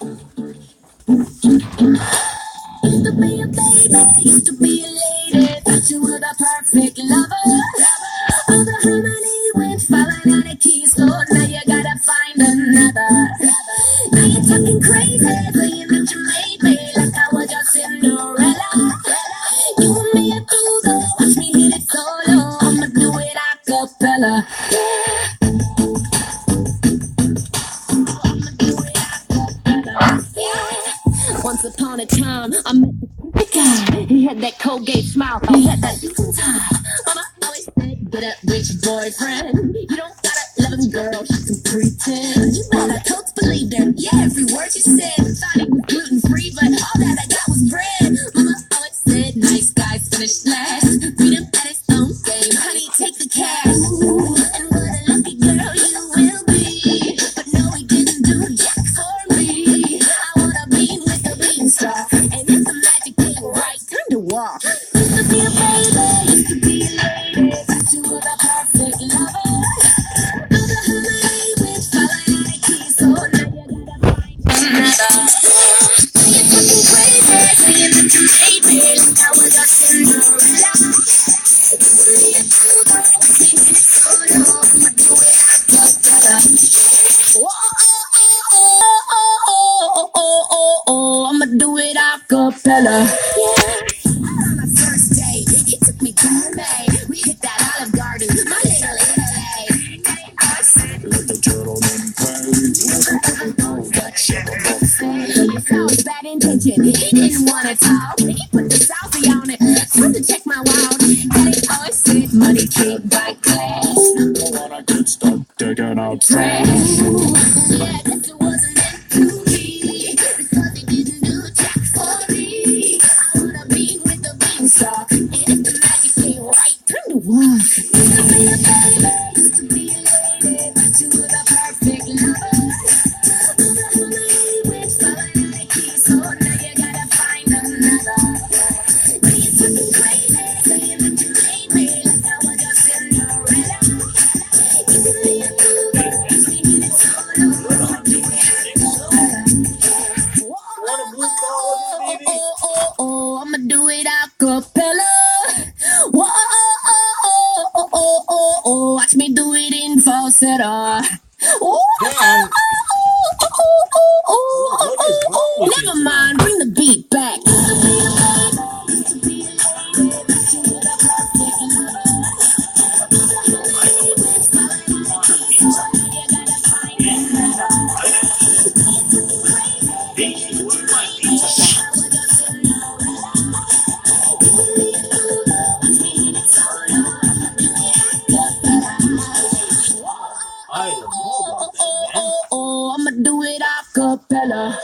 Used to be a baby, used to be a lady. Thought you were the perfect lover. All the harmony went falling out of keys, so now you gotta find another. Now you're talking crazy, saying that you made me like I was your Cinderella. You and me are through though, watch me hit it solo. I'ma do it a cappella. Once upon a time, I met the guy. He had that Colgate smile. He had that time. Mama always said, get a rich boyfriend. You don't gotta love him, girl. She can pretend. You better totes believed her. Yeah, every word she said. Thought he was gluten free, but all that I got was bread. Mama always said, nice guys finish last. Freedom at its own game. Honey, take the cash. Ooh, and what a lucky girl you will be. But no, he didn't do jack for me. I wanna be with the beanstalk. And if the magic ain't right, time to walk. Used to be a baby, used to be a lady. Thought you were the perfect lover. All the harmony went falling out of keys, so now you gotta find another. You're talking crazy, saying that you made me like I was a Cinderella. You and me are too good, we hit it solo. I'ma do it a cappella. I'ma do it a cappella. On my first date, he took me gourmet. We hit that Olive Garden, my little Italy. I said, let the gentleman pay. But you saw his bad intention. He didn't wanna talk. He put the selfie on it. Time to check my wow. Daddy always said, money can't buy class. When I get stuck digging out trash. Yeah, guess it wasn't meant to be. Because he didn't do jack for me. I wanna be with the beanstalk. And if the magic ain't right, time to walk. Used to be a baby, used to be a lady. Thought you were the perfect lover. All the harmony went falling out of keys, so now you gotta find another. Now you're talking crazy, saying that you made me like I was your Cinderella. You and me are too good, we hit it solo. I'ma do it a cappella. I'ma do it a cappella. Watch me do it in falsetto. Never mind, bring the beat back. I'ma do it a cappella.